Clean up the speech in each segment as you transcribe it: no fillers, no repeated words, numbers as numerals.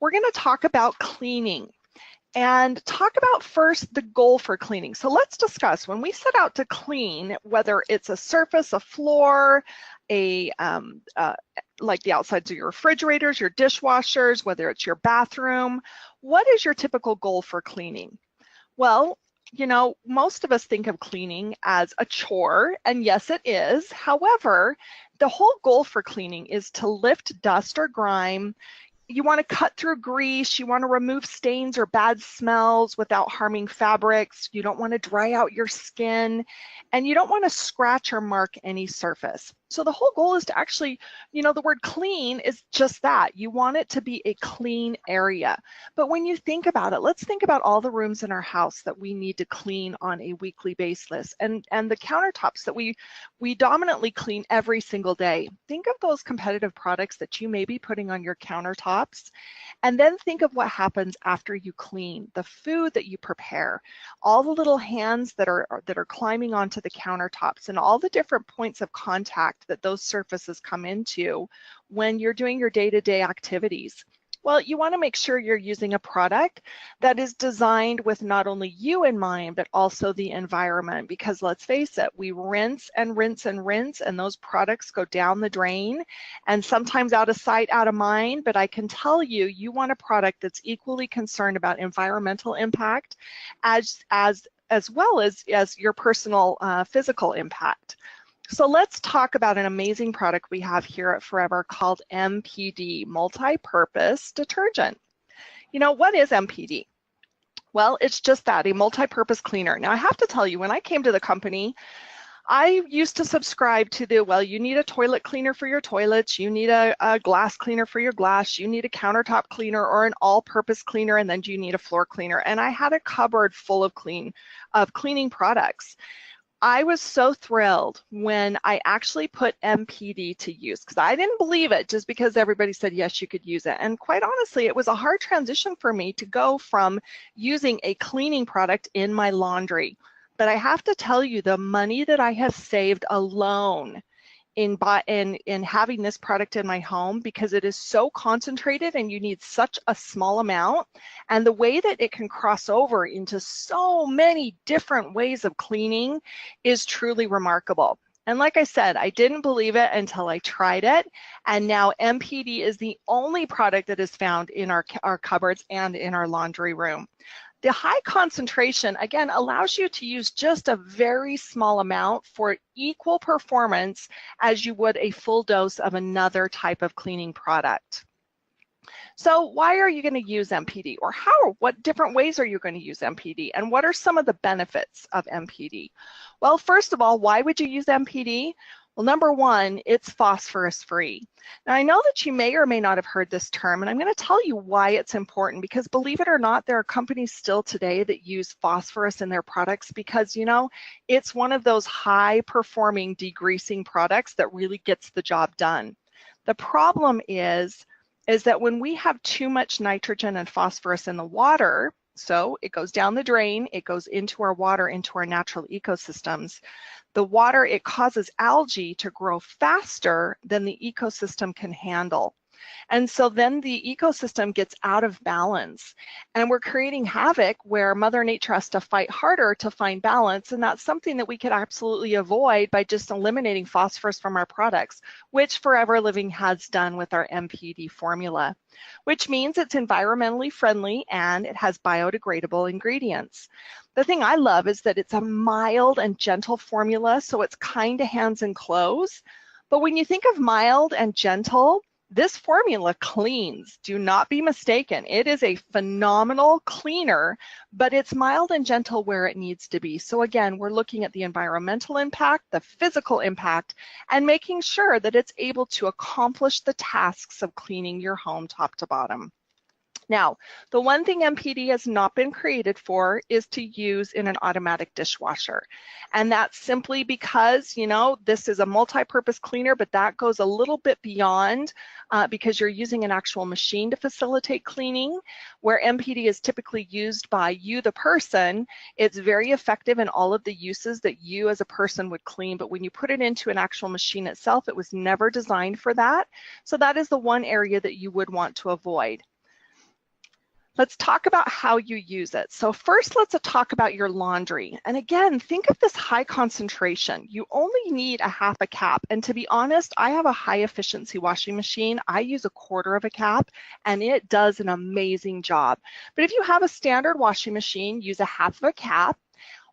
we're going to talk about cleaning and talk about first the goal for cleaning. So let's discuss when we set out to clean, whether it's a surface, a floor, like the outsides of your refrigerators, your dishwashers, whether it's your bathroom, what is your typical goal for cleaning? Well, you know, most of us think of cleaning as a chore, and yes, it is. However, the whole goal for cleaning is to lift dust or grime. You want to cut through grease, you want to remove stains or bad smells without harming fabrics, you don't want to dry out your skin, and you don't want to scratch or mark any surface. So the whole goal is to actually, you know, the word clean is just that. You want it to be a clean area. But when you think about it, let's think about all the rooms in our house that we need to clean on a weekly basis, and the countertops that we dominantly clean every single day. Think of those competitive products that you may be putting on your countertops, and then think of what happens after you clean, the food that you prepare, all the little hands that are climbing onto the countertops, and all the different points of contact that those surfaces come into when you're doing your day-to-day activities. Well, you want to make sure you're using a product that is designed with not only you in mind, but also the environment, because let's face it, we rinse and rinse and rinse, and those products go down the drain, and sometimes out of sight, out of mind. But I can tell you, you want a product that's equally concerned about environmental impact as well as your personal physical impact. So let's talk about an amazing product we have here at Forever called MPD, Multipurpose Detergent. You know, what is MPD? Well, it's just that, a multi-purpose cleaner. Now, I have to tell you, when I came to the company, I used to subscribe to the, well, you need a toilet cleaner for your toilets, you need a glass cleaner for your glass, you need a countertop cleaner or an all-purpose cleaner, and then you need a floor cleaner. And I had a cupboard full of cleaning products. I was so thrilled when I actually put MPD to use, because I didn't believe it just because everybody said, yes, you could use it. And quite honestly, it was a hard transition for me to go from using a cleaning product in my laundry. But I have to tell you, the money that I have saved alone in having this product in my home, because it is so concentrated and you need such a small amount, and the way that it can cross over into so many different ways of cleaning is truly remarkable. And like I said, I didn't believe it until I tried it, and now MPD is the only product that is found in our cupboards and in our laundry room. The high concentration, again, allows you to use just a very small amount for equal performance as you would a full dose of another type of cleaning product. So why are you going to use MPD, or what different ways are you going to use MPD, and what are some of the benefits of MPD? Well, first of all, why would you use MPD? Well, number one, it's phosphorus-free. Now, I know that you may or may not have heard this term, and I'm going to tell you why it's important, because believe it or not, there are companies still today that use phosphorus in their products because, you know, it's one of those high-performing degreasing products that really gets the job done. The problem is that when we have too much nitrogen and phosphorus in the water, so it goes down the drain, it goes into our water, into our natural ecosystems. The water, it causes algae to grow faster than the ecosystem can handle. And so then the ecosystem gets out of balance, and we're creating havoc where Mother Nature has to fight harder to find balance. And that's something that we could absolutely avoid by just eliminating phosphorus from our products, which Forever Living has done with our MPD formula, which means it's environmentally friendly and it has biodegradable ingredients. The thing I love is that it's a mild and gentle formula, so it's kind to hands and clothes. But when you think of mild and gentle, this formula cleans. Do not be mistaken. It is a phenomenal cleaner, but it's mild and gentle where it needs to be. So again, we're looking at the environmental impact, the physical impact, and making sure that it's able to accomplish the tasks of cleaning your home top to bottom. Now, the one thing MPD has not been created for is to use in an automatic dishwasher. And that's simply because, you know, this is a multi-purpose cleaner, but that goes a little bit beyond because you're using an actual machine to facilitate cleaning. Where MPD is typically used by you, the person, it's very effective in all of the uses that you as a person would clean. But when you put it into an actual machine itself, it was never designed for that. So that is the one area that you would want to avoid. Let's talk about how you use it. So first, let's talk about your laundry. And again, think of this high concentration. You only need a half a cap. And to be honest, I have a high efficiency washing machine. I use a quarter of a cap and it does an amazing job. But if you have a standard washing machine, use a half of a cap.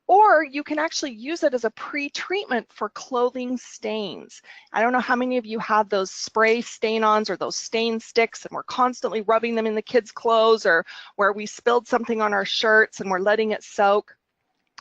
Or you can actually use it as a pre-treatment for clothing stains. I don't know how many of you have those spray stain-ons or those stain sticks and we're constantly rubbing them in the kids' clothes, or where we spilled something on our shirts and we're letting it soak.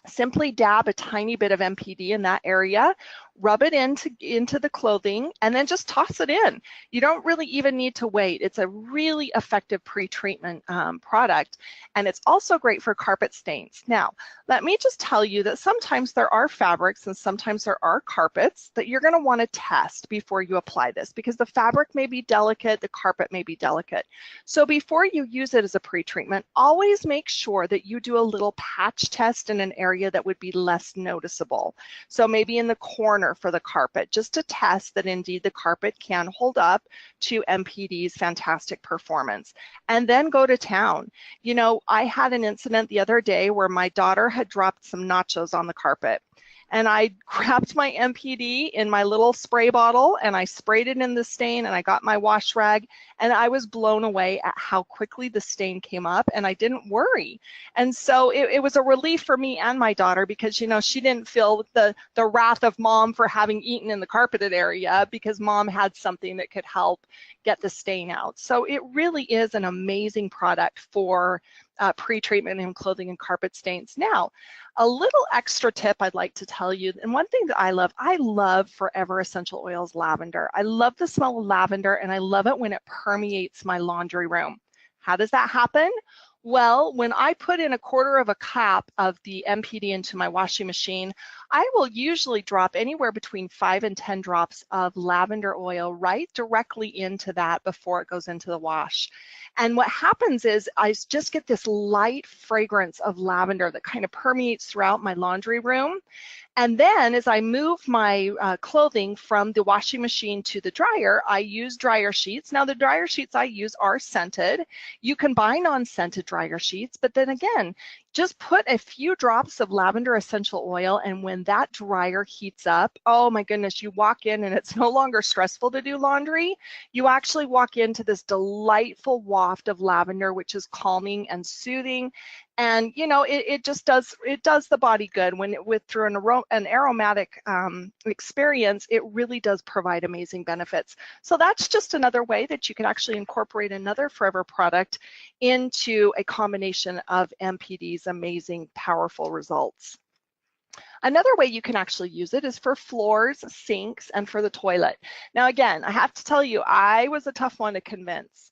Simply dab a tiny bit of MPD in that area, rub it into the clothing, and then just toss it in. You don't really even need to wait. It's a really effective pre-treatment product, and it's also great for carpet stains. Now, let me just tell you that sometimes there are fabrics and sometimes there are carpets that you're going to want to test before you apply this, because the fabric may be delicate, the carpet may be delicate. So before you use it as a pre-treatment, always make sure that you do a little patch test in an area that would be less noticeable. So maybe in the corner for the carpet, just to test that indeed the carpet can hold up to MPD's fantastic performance, and then go to town. You know, I had an incident the other day where my daughter had dropped some nachos on the carpet, and I grabbed my MPD in my little spray bottle and I sprayed it in the stain, and I got my wash rag, and I was blown away at how quickly the stain came up, and I didn't worry. And so it was a relief for me and my daughter, because, you know, she didn't feel the wrath of mom for having eaten in the carpeted area, because mom had something that could help get the stain out. So it really is an amazing product for pre-treatment in clothing and carpet stains. Now, a little extra tip I'd like to tell you, and one thing that I love Forever Essential Oils lavender. I love the smell of lavender, and I love it when it permeates my laundry room. How does that happen? Well, when I put in a quarter of a cap of the MPD into my washing machine, I will usually drop anywhere between 5 and 10 drops of lavender oil right directly into that before it goes into the wash. And what happens is I just get this light fragrance of lavender that kind of permeates throughout my laundry room. And then as I move my clothing from the washing machine to the dryer, I use dryer sheets. Now the dryer sheets I use are scented. You can buy non-scented dryer sheets, but then again, just put a few drops of lavender essential oil, and when that dryer heats up, oh my goodness, you walk in and it's no longer stressful to do laundry. You actually walk into this delightful waft of lavender, which is calming and soothing. And you know, it just does the body good when through an aromatic experience. It really does provide amazing benefits. So that's just another way that you can actually incorporate another Forever product into a combination of MPD's amazing, powerful results. Another way you can actually use it is for floors, sinks, and for the toilet. Now again, I have to tell you, I was a tough one to convince.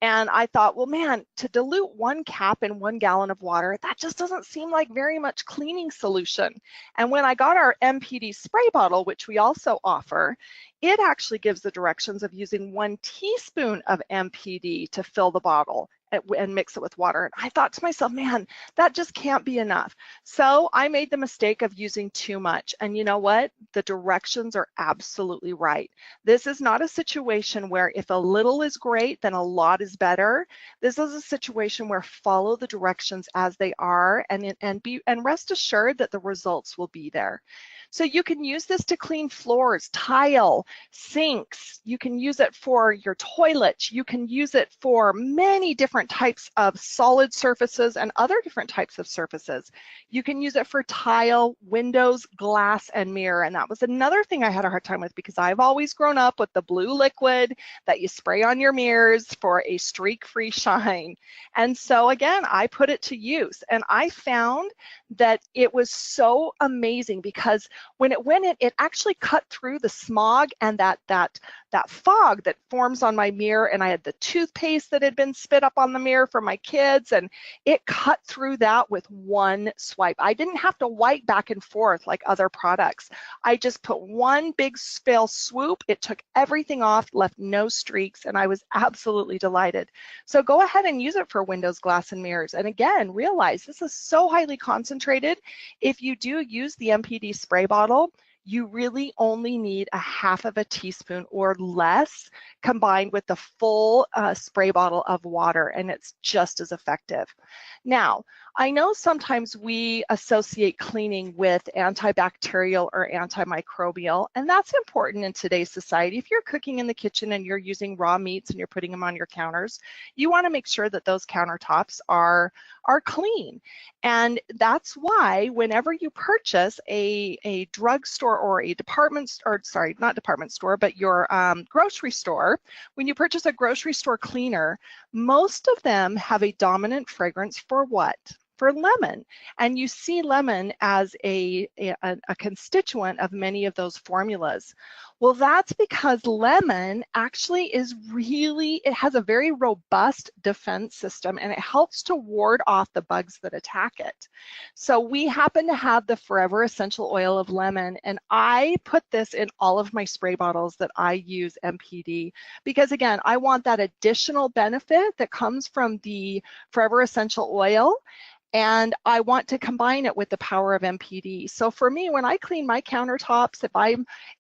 And I thought, well, man, to dilute 1 cap in 1 gallon of water, that just doesn't seem like very much cleaning solution. And when I got our MPD spray bottle, which we also offer, it actually gives the directions of using 1 teaspoon of MPD to fill the bottle and mix it with water. And I thought to myself, man, that just can't be enough. So I made the mistake of using too much. And you know what? The directions are absolutely right. This is not a situation where if a little is great, then a lot is better. This is a situation where follow the directions as they are, and rest assured that the results will be there. So you can use this to clean floors, tile, sinks. You can use it for your toilet. You can use it for many different types of solid surfaces and other different types of surfaces. You can use it for tile, windows, glass, and mirror. And that was another thing I had a hard time with, because I've always grown up with the blue liquid that you spray on your mirrors for a streak-free shine. And so again, I put it to use, and I found that it was so amazing, because when it went in, it actually cut through the smog and that fog that forms on my mirror. And I had the toothpaste that had been spit up on the mirror for my kids, and it cut through that with 1 swipe. I didn't have to wipe back and forth like other products. I just put 1 big spill swoop. It took everything off, left no streaks, and I was absolutely delighted. So go ahead and use it for windows, glass, and mirrors. And again, realize this is so highly concentrated. If you do use the MPD spray bottle, You really only need a half of a teaspoon or less combined with the full spray bottle of water, and it's just as effective. Now, I know sometimes we associate cleaning with antibacterial or antimicrobial, and that's important in today's society. If you're cooking in the kitchen and you're using raw meats and you're putting them on your counters, you want to make sure that those countertops are clean. And that's why whenever you purchase a drugstore or a not department store, but your grocery store, when you purchase a grocery store cleaner, most of them have a dominant fragrance for what? For lemon. And you see lemon as a constituent of many of those formulas. Well, that's because lemon actually it has a very robust defense system, and it helps to ward off the bugs that attack it. So we happen to have the Forever Essential Oil of Lemon, and I put this in all of my spray bottles that I use MPD, because again, I want that additional benefit that comes from the Forever Essential Oil, and I want to combine it with the power of MPD. So for me, when I clean my countertops,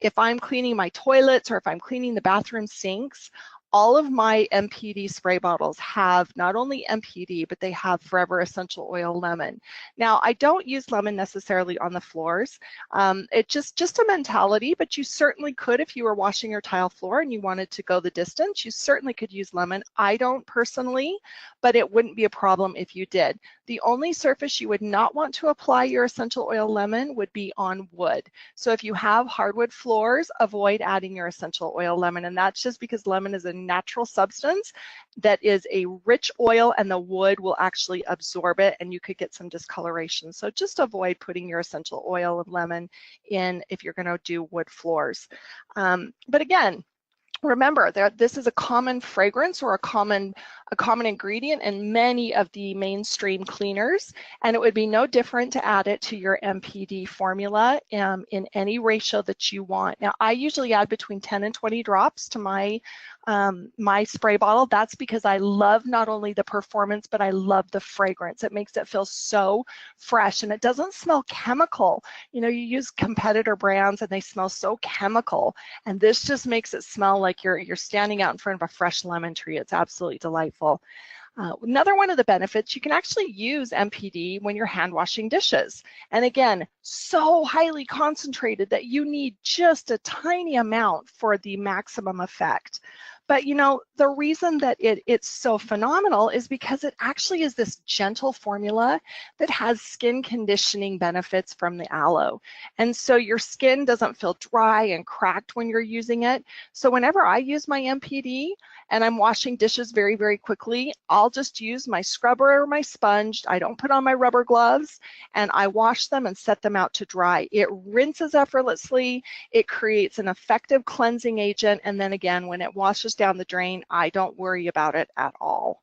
if I'm cleaning my toilets or if I'm cleaning the bathroom sinks, all of my MPD spray bottles have not only MPD, but they have Forever Essential Oil Lemon. Now, I don't use lemon necessarily on the floors. It's just a mentality, but you certainly could if you were washing your tile floor and you wanted to go the distance, you certainly could use lemon. I don't personally, but it wouldn't be a problem if you did. The only surface you would not want to apply your essential oil lemon would be on wood. So if you have hardwood floors, avoid adding your essential oil lemon, and that's just because lemon is a natural substance that is a rich oil, and the wood will actually absorb it and you could get some discoloration. So just avoid putting your essential oil of lemon in if you're going to do wood floors. But again, remember that this is a common fragrance or a common ingredient in many of the mainstream cleaners, and it would be no different to add it to your MPD formula in any ratio that you want. Now, I usually add between 10 and 20 drops to my spray bottle. That's because I love not only the performance, but I love the fragrance. It makes it feel so fresh, and it doesn't smell chemical. You know, you use competitor brands and they smell so chemical, and this just makes it smell like you're standing out in front of a fresh lemon tree. It's absolutely delightful. Another one of the benefits, you can actually use MPD when you're hand washing dishes. And again, so highly concentrated that you need just a tiny amount for the maximum effect. But you know, the reason that it's so phenomenal is because it actually is this gentle formula that has skin conditioning benefits from the aloe. And so your skin doesn't feel dry and cracked when you're using it. So whenever I use my MPD and I'm washing dishes very, very quickly, I'll just use my scrubber or my sponge. I don't put on my rubber gloves, and I wash them and set them out to dry. It rinses effortlessly. It creates an effective cleansing agent. And then again, when it washes down the drain, I don't worry about it at all.